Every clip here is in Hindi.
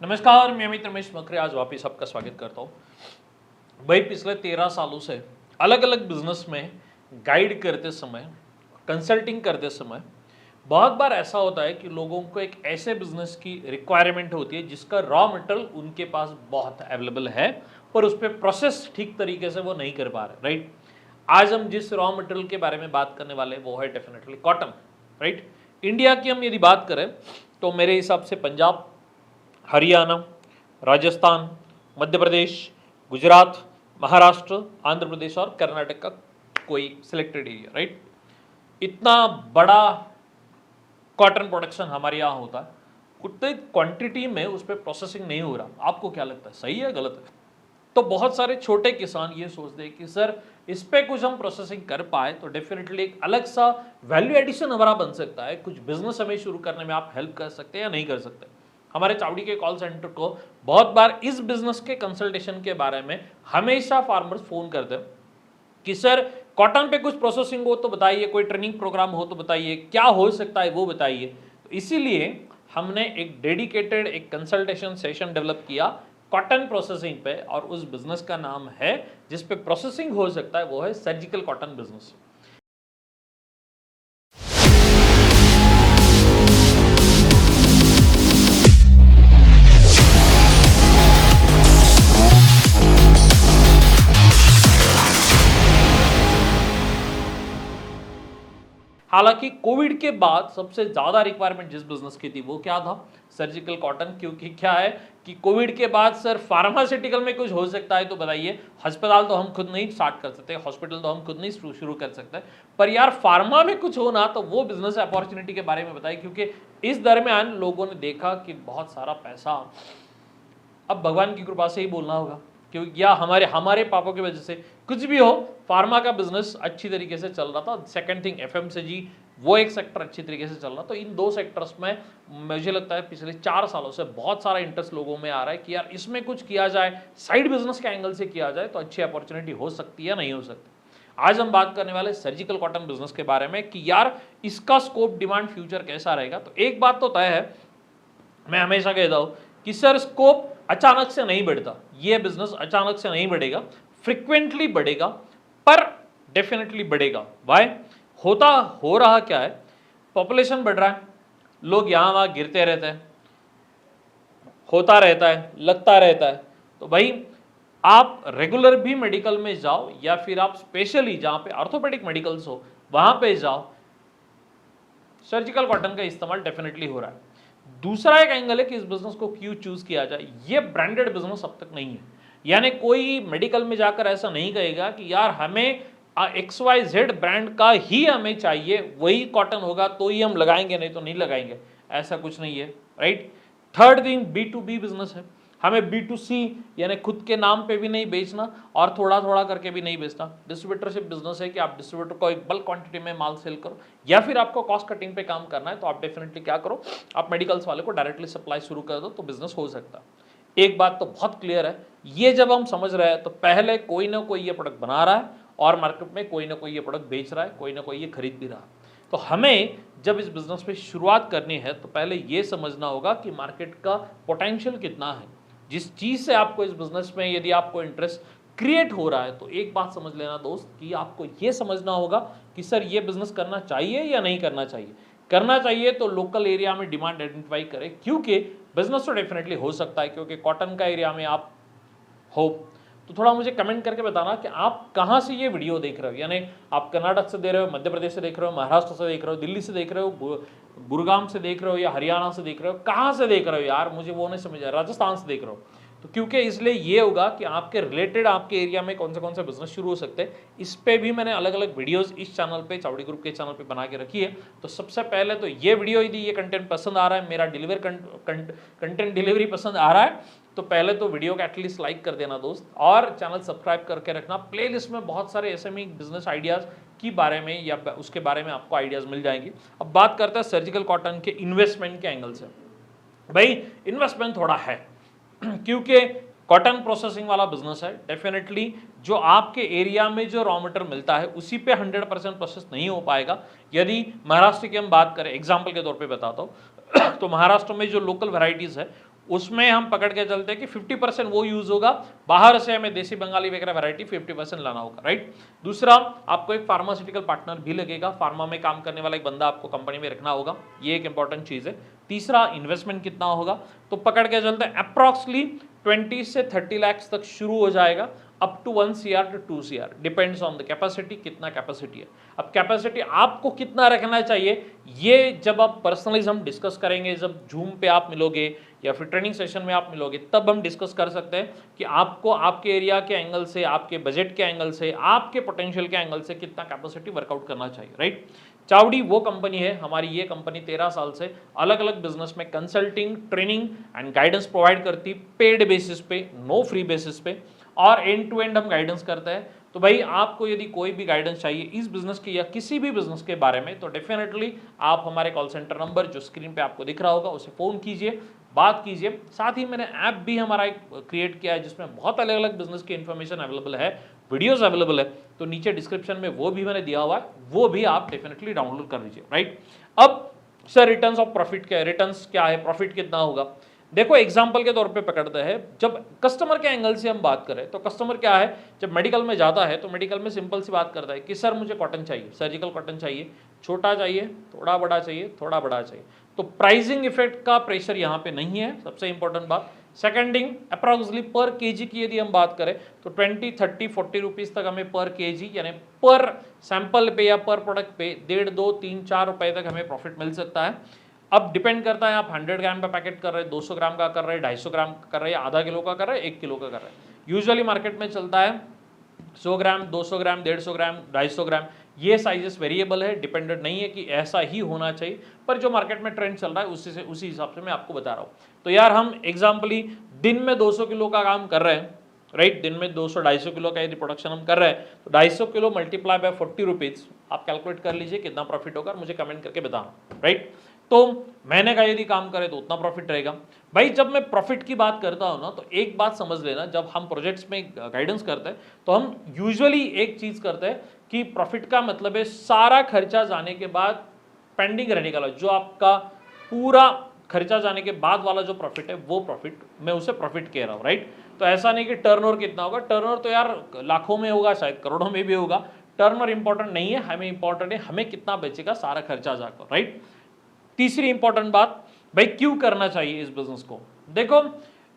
नमस्कार, मैं अमित रमेश मकरे आज वापिस आपका स्वागत करता हूँ। भाई पिछले 13 सालों से अलग अलग बिजनेस में गाइड करते समय, कंसल्टिंग करते समय बहुत बार ऐसा होता है कि लोगों को एक ऐसे बिजनेस की रिक्वायरमेंट होती है जिसका रॉ मटेरियल उनके पास बहुत अवेलेबल है पर उस पर प्रोसेस ठीक तरीके से वो नहीं कर पा रहे। राइट, आज हम जिस रॉ मटेरियल के बारे में बात करने वाले हैं वो है डेफिनेटली कॉटन। राइट, इंडिया की हम यदि बात करें तो मेरे हिसाब से पंजाब, हरियाणा, राजस्थान, मध्य प्रदेश, गुजरात, महाराष्ट्र, आंध्र प्रदेश और कर्नाटक का कोई सिलेक्टेड एरिया। राइट, इतना बड़ा कॉटन प्रोडक्शन हमारे यहाँ होता है, उतनी क्वांटिटी में उस पर प्रोसेसिंग नहीं हो रहा। आपको क्या लगता है, सही है गलत है? तो बहुत सारे छोटे किसान ये सोचते हैं कि सर इस पे कुछ हम प्रोसेसिंग कर पाए तो डेफिनेटली एक अलग सा वैल्यू एडिशन हमारा बन सकता है, कुछ बिजनेस हमें शुरू करने में आप हेल्प कर सकते हैं या नहीं कर सकते। हमारे चावड़ी के कॉल सेंटर को बहुत बार इस बिजनेस के कंसल्टेशन के बारे में हमेशा फार्मर्स फोन करते हैं कि सर कॉटन पे कुछ प्रोसेसिंग हो तो बताइए, कोई ट्रेनिंग प्रोग्राम हो तो बताइए, क्या हो सकता है वो बताइए। तो इसीलिए हमने एक डेडिकेटेड एक कंसल्टेशन सेशन डेवलप किया कॉटन प्रोसेसिंग पे, और उस बिजनेस का नाम है जिस पे प्रोसेसिंग हो सकता है वो है सर्जिकल कॉटन बिजनेस। हालांकि कोविड के बाद सबसे ज्यादा रिक्वायरमेंट जिस बिजनेस की थी वो क्या था, सर्जिकल कॉटन। क्योंकि क्या है कि कोविड के बाद सर फार्मास्यूटिकल में कुछ हो सकता है तो बताइए। अस्पताल तो हम खुद नहीं स्टार्ट कर सकते, हॉस्पिटल तो हम खुद नहीं शुरू कर सकते, पर यार फार्मा में कुछ होना तो वो बिजनेस अपॉर्चुनिटी के बारे में बताइए। क्योंकि इस दरमियान लोगों ने देखा कि बहुत सारा पैसा, अब भगवान की कृपा से ही बोलना होगा क्योंकि या हमारे पापों की वजह से कुछ भी हो, फार्मा का बिजनेस अच्छी तरीके से चल रहा था। सेकंड थिंग एफएमसीजी, वो एक सेक्टर अच्छी तरीके से चल रहा। तो इन दो सेक्टर्स में मुझे लगता है पिछले 4 सालों से बहुत सारा इंटरेस्ट लोगों में आ रहा है कि यार इसमें कुछ किया जाए, साइड बिजनेस के एंगल से किया जाए तो अच्छी अपॉर्चुनिटी हो सकती है या नहीं हो सकती। आज हम बात करने वाले सर्जिकल कॉटन बिजनेस के बारे में कि यार इसका स्कोप, डिमांड, फ्यूचर कैसा रहेगा। तो एक बात तो तय है, मैं हमेशा कहता हूं कि सर स्कोप अचानक से नहीं बढ़ता, ये बिजनेस अचानक से नहीं बढ़ेगा, फ्रिक्वेंटली बढ़ेगा पर डेफिनेटली बढ़ेगा। वाई हो रहा क्या है, पॉपुलेशन बढ़ रहा है, लोग यहां वहां गिरते रहते हैं, होता रहता है, लगता रहता है। तो भाई आप रेगुलर भी मेडिकल में जाओ या फिर आप स्पेशली जहां पे ऑर्थोपेडिक मेडिकल्स हो वहां पे जाओ, सर्जिकल कॉटन का इस्तेमाल डेफिनेटली हो रहा है। दूसरा एक एंगल है कि इस बिजनेस को क्यों चूज किया जाए। ये ब्रांडेड बिजनेस अब तक नहीं है, यानी कोई मेडिकल में जाकर ऐसा नहीं कहेगा कि यार हमें XYZ ब्रांड का ही हमें चाहिए, वही कॉटन होगा तो ही हम लगाएंगे, नहीं तो नहीं लगाएंगे, ऐसा कुछ नहीं है। Right, third thing B2B business है, हमें B2C यानी खुद के नाम पे भी नहीं बेचना और थोड़ा थोड़ा करके भी नहीं बेचना। डिस्ट्रीब्यूटरशिप बिजनेस है कि आप डिस्ट्रीब्यूटर को एक बल्क क्वांटिटी में माल सेल करो, या फिर आपको कॉस्ट कटिंग पे काम करना है तो आप डेफिनेटली क्या करो, आप मेडिकल्स वाले को डायरेक्टली सप्लाई शुरू कर दो तो बिजनेस हो सकता है। एक बात तो बहुत क्लियर है, ये जब हम समझ रहे हैं तो पहले कोई ना कोई ये प्रोडक्ट बना रहा है और मार्केट में कोई ना कोई ये प्रोडक्ट बेच रहा है, कोई ना कोई ये खरीद भी रहा है। तो हमें जब इस बिजनेस पे शुरुआत करनी है तो पहले ये समझना होगा कि मार्केट का पोटेंशियल कितना है। जिस चीज से आपको इस बिजनेस में यदि आपको इंटरेस्ट क्रिएट हो रहा है तो एक बात समझ लेना दोस्त कि आपको यह समझना होगा कि सर ये बिजनेस करना चाहिए या नहीं करना चाहिए। करना चाहिए तो लोकल एरिया में डिमांड आइडेंटिफाई करें, क्योंकि बिजनेस तो डेफिनेटली हो सकता है। क्योंकि कॉटन का एरिया में आप हो तो थोड़ा मुझे कमेंट करके बताना कि आप कहाँ से ये वीडियो देख रहे हो, यानी आप कर्नाटक से दे रहे हो, मध्य प्रदेश से देख रहे हो, महाराष्ट्र से देख रहे हो, दिल्ली से देख रहे हो, गुरुग्राम से देख रहे हो या हरियाणा से देख रहे हो, कहाँ से देख रहे हो यार, मुझे वो नहीं समझ आया, राजस्थान से देख रहे हो। तो क्योंकि इसलिए ये होगा कि आपके रिलेटेड आपके एरिया में कौन से बिजनेस शुरू हो सकते हैं, इस पे भी मैंने अलग अलग वीडियोस इस चैनल पे, चावड़ी ग्रुप के चैनल पे बना के रखी है। तो सबसे पहले तो ये वीडियो यदि ये कंटेंट पसंद आ रहा है, मेरा कंटेंट डिलीवरी पसंद आ रहा है, तो पहले तो वीडियो को एटलीस्ट लाइक कर देना दोस्त, और चैनल सब्सक्राइब करके रखना। प्लेलिस्ट में बहुत सारे एसएमई बिजनेस आइडियाज की बारे में या उसके बारे में आपको आइडियाज मिल जाएंगे। अब बात करते हैं सर्जिकल कॉटन के इन्वेस्टमेंट के एंगल से। भाई इन्वेस्टमेंट थोड़ा है क्योंकि कॉटन प्रोसेसिंग वाला बिजनेस है। डेफिनेटली जो आपके एरिया में जो रॉ मटेरियल मिलता है उसी पे 100% प्रोसेस नहीं हो पाएगा। यदि महाराष्ट्र की हम बात करें, एग्जाम्पल के तौर पे बताता हूँ तो महाराष्ट्र में जो लोकल वेराइटीज़ है उसमें हम पकड़ के चलते हैं कि 50% वो यूज होगा, बाहर से हमें देसी बंगाली वगैरह वैरायटी 50% लाना होगा, राइट। दूसरा, आपको एक फार्मास्यूटिकल पार्टनर भी लगेगा, फार्मा में काम करने वाला एक बंदा आपको कंपनी में रखना होगा, ये एक इंपॉर्टेंट चीज है। तीसरा, इन्वेस्टमेंट कितना होगा, तो पकड़ के चलते हैं अप्रॉक्सली 20 से 30 लाख तक शुरू हो जाएगा, up to 1 CR to 2 CR, depends on the capacity, कितना कैपेसिटी है। अब कैपेसिटी आपको कितना रखना चाहिए, ये जब आप पर्सनली हम डिस्कस करेंगे, जब जूम पे आप मिलोगे या फिर ट्रेनिंग सेशन में आप मिलोगे, तब हम डिस्कस कर सकते हैं कि आपको आपके एरिया के एंगल से, आपके बजट के एंगल से, आपके पोटेंशियल के एंगल से कितना कैपेसिटी वर्कआउट करना चाहिए, राइट। चावड़ी वो कंपनी है, हमारी ये कंपनी 13 साल से अलग अलग बिजनेस में consulting, training and guidance provide करती, पेड बेसिस पे, नो फ्री बेसिस पे, और एंड टू एंड हम गाइडेंस करते हैं। तो भाई आपको यदि कोई भी गाइडेंस चाहिए इस बिजनेस की या किसी भी बिजनेस के बारे में, तो डेफिनेटली आप हमारे कॉल सेंटर नंबर जो स्क्रीन पे आपको दिख रहा होगा उसे फ़ोन कीजिए, बात कीजिए। साथ ही मैंने ऐप भी हमारा एक क्रिएट किया है जिसमें बहुत अलग अलग बिजनेस की इन्फॉर्मेशन अवेलेबल है, वीडियोस अवेलेबल है, तो नीचे डिस्क्रिप्शन में वो भी मैंने दिया हुआ है, वो भी आप डेफिनेटली डाउनलोड कर लीजिए, राइट। अब सर रिटर्न्स ऑफ प्रॉफिट क्या है, रिटर्न्स क्या है, प्रॉफिट कितना होगा, देखो एग्जाम्पल के तौर पे पकड़ते हैं। जब कस्टमर के एंगल से हम बात करें तो कस्टमर क्या है, जब मेडिकल में जाता है तो मेडिकल में सिंपल सी बात करता है कि सर मुझे कॉटन चाहिए, सर्जिकल कॉटन चाहिए, छोटा चाहिए, थोड़ा बड़ा चाहिए, थोड़ा बड़ा चाहिए। तो प्राइसिंग इफेक्ट का प्रेशर यहाँ पे नहीं है, सबसे इंपॉर्टेंट बात। सेकेंडिंग, अप्रॉक्सिमेटली पर केजी की यदि हम बात करें तो 20, 30, 40 रुपीज़ तक हमें पर केजी यानी पर सैंपल पे या पर प्रोडक्ट पे 1.5, 2, 3, 4 रुपए तक हमें प्रॉफिट मिल सकता है। अब डिपेंड करता है आप 100 ग्राम का पैकेट कर रहे हैं, 200 ग्राम का कर रहे हैं, 250 ग्राम का कर रहे हैं, आधा किलो का कर रहे हैं, 1 किलो का कर रहे हैं। यूजुअली मार्केट में चलता है 100 ग्राम, 200 ग्राम, 150 ग्राम, 250 ग्राम, ये साइजेस वेरिएबल है, डिपेंडेंट नहीं है कि ऐसा ही होना चाहिए, पर जो मार्केट में ट्रेंड चल रहा है उसी हिसाब से मैं आपको बता रहा हूँ। तो यार हम एग्जाम्पली दिन में 200 किलो का काम कर रहे हैं, राइट, दिन में 200-250 किलो का यदि प्रोडक्शन हम कर रहे हैं तो 250 किलो मल्टीप्लाई बाय 40 रुपीज़, आप कैलकुलेट कर लीजिए कितना प्रॉफिट होगा, मुझे कमेंट करके बताना, राइट। तो महीने का यदि काम करें तो उतना प्रॉफिट रहेगा। भाई जब मैं प्रॉफिट की बात करता हूं ना, तो एक बात समझ लेना, जब हम प्रोजेक्ट्स में गाइडेंस करते हैं तो हम यूजुअली एक चीज करते हैं कि प्रॉफिट का मतलब है सारा खर्चा जाने के बाद पेंडिंग रहने का, जो आपका पूरा खर्चा जाने के बाद वाला जो प्रॉफिट है वो प्रॉफिट, मैं उसे प्रॉफिट कह रहा हूँ, राइट। तो ऐसा नहीं कि टर्नओवर कितना होगा, टर्नओवर तो यार लाखों में होगा, शायद करोड़ों में भी होगा, टर्नओवर इंपॉर्टेंट नहीं है, हमें इंपॉर्टेंट है हमें कितना बचेगा सारा खर्चा जाकर, राइट। तीसरी इंपॉर्टेंट बात, भाई क्यों करना चाहिए इस बिजनेस को, देखो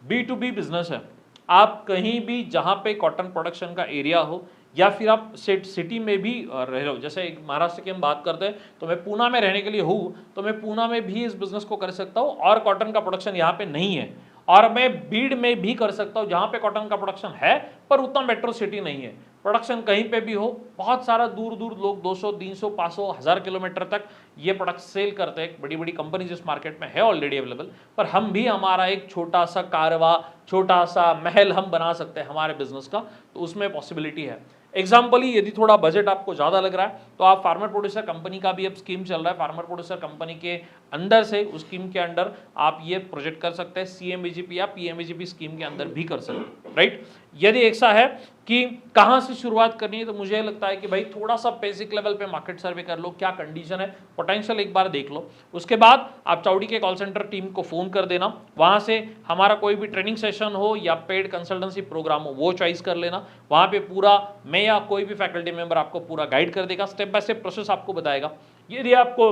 B2B बिजनेस है, आप कहीं भी जहां पे कॉटन प्रोडक्शन का एरिया हो या फिर आप सिटी में भी रह रहे हो, जैसे महाराष्ट्र की हम बात करते हैं तो मैं पूना में रहने के लिए हूँ तो मैं पूना में भी इस बिजनेस को कर सकता हूँ और कॉटन का प्रोडक्शन यहाँ पे नहीं है, और मैं बीड में भी कर सकता हूँ जहाँ पे कॉटन का प्रोडक्शन है पर उतना मेट्रो सिटी नहीं है, प्रोडक्शन कहीं पे भी हो, बहुत सारा दूर दूर लोग 200, 300, 500, 1000 किलोमीटर तक ये प्रोडक्ट सेल करते हैं, बड़ी बड़ी कंपनी जिस मार्केट में है ऑलरेडी अवेलेबल, पर हम भी हमारा एक छोटा सा कारवा, छोटा सा महल हम बना सकते हैं हमारे बिजनेस का, तो उसमें पॉसिबिलिटी है। एग्जाम्पली यदि थोड़ा बजट आपको ज़्यादा लग रहा है तो आप फार्मर प्रोड्यूसर कंपनी का भी अब स्कीम चल रहा है, फार्मर प्रोड्यूसर कंपनी के अंडर से उस स्कीम के अंडर आप ये प्रोजेक्ट कर सकते हैं, CMVGP या PMVGP स्कीम के अंदर भी कर सकते हैं, राइट। यदि ऐसा है कि कहाँ से शुरुआत करनी है तो मुझे लगता है कि भाई थोड़ा सा बेसिक लेवल पे मार्केट सर्वे कर लो, क्या कंडीशन है, पोटेंशियल एक बार देख लो, उसके बाद आप चावड़ी के कॉल सेंटर टीम को फ़ोन कर देना, वहाँ से हमारा कोई भी ट्रेनिंग सेशन हो या पेड कंसल्टेंसी प्रोग्राम हो वो चॉइस कर लेना, वहाँ पे पूरा मैं या कोई भी फैकल्टी मेंबर आपको पूरा गाइड कर देगा, स्टेप बाय स्टेप प्रोसेस आपको बताएगा। यदि आपको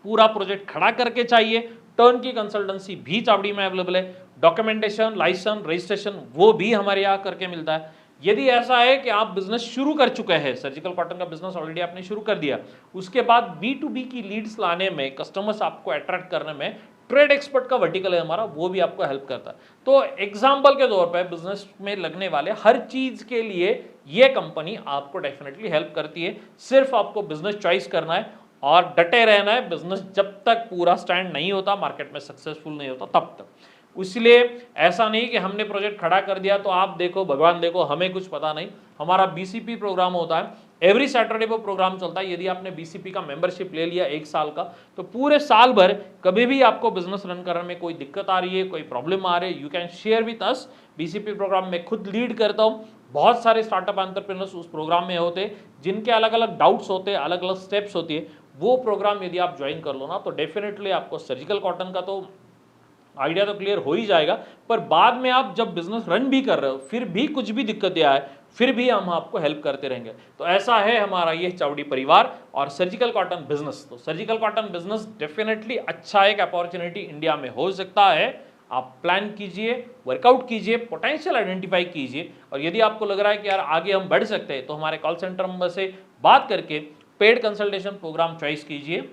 पूरा प्रोजेक्ट खड़ा करके चाहिए, टर्न की कंसल्टेंसी भी चावड़ी में अवेलेबल है, डॉक्यूमेंटेशन, लाइसेंस, रजिस्ट्रेशन वो भी हमारे यहाँ करके मिलता है। यदि ऐसा है कि आप बिजनेस शुरू कर चुके हैं, सर्जिकल कॉटन का बिजनेस ऑलरेडी आपने शुरू कर दिया, उसके बाद B2B की लीड्स लाने में, कस्टमर्स आपको अट्रैक्ट करने में ट्रेड एक्सपर्ट का वर्टिकल है हमारा, वो भी आपको हेल्प करता है। तो एग्जाम्पल के तौर पर बिजनेस में लगने वाले हर चीज के लिए ये कंपनी आपको डेफिनेटली हेल्प करती है, सिर्फ आपको बिजनेस चॉइस करना है और डटे रहना है, बिजनेस जब तक पूरा स्टैंड नहीं होता, मार्केट में सक्सेसफुल नहीं होता तब तक। इसलिए ऐसा नहीं कि हमने प्रोजेक्ट खड़ा कर दिया तो आप देखो भगवान देखो, हमें कुछ पता नहीं। हमारा BCP प्रोग्राम होता है, एवरी सैटरडे पर प्रोग्राम चलता है। यदि आपने BCP का मेंबरशिप ले लिया 1 साल का, तो पूरे साल भर कभी भी आपको बिजनेस रन करने में कोई दिक्कत आ रही है, कोई प्रॉब्लम आ रही है, you can share with us. BCP programme में खुद लीड करता हूँ, बहुत सारे स्टार्टअप एंटरप्रेन्योर्स उस प्रोग्राम में होते जिनके अलग अलग डाउट्स होते हैं, अलग अलग स्टेप्स होती है। वो प्रोग्राम यदि आप ज्वाइन कर लो ना, तो डेफिनेटली आपको सर्जिकल कॉटन का तो आइडिया तो क्लियर हो ही जाएगा, पर बाद में आप जब बिजनेस रन भी कर रहे हो फिर भी कुछ भी दिक्कतें आए फिर भी हम आपको हेल्प करते रहेंगे। तो ऐसा है हमारा ये चावड़ी परिवार और सर्जिकल कॉटन बिजनेस। तो सर्जिकल कॉटन बिजनेस डेफिनेटली अच्छा एक अपॉर्चुनिटी इंडिया में हो सकता है। आप प्लान कीजिए, वर्कआउट कीजिए, पोटेंशियल आइडेंटिफाई कीजिए, और यदि आपको लग रहा है कि यार आगे हम बढ़ सकते हैं तो हमारे कॉल सेंटर नंबर से बात करके पेड कंसल्टेशन प्रोग्राम चॉइस कीजिए।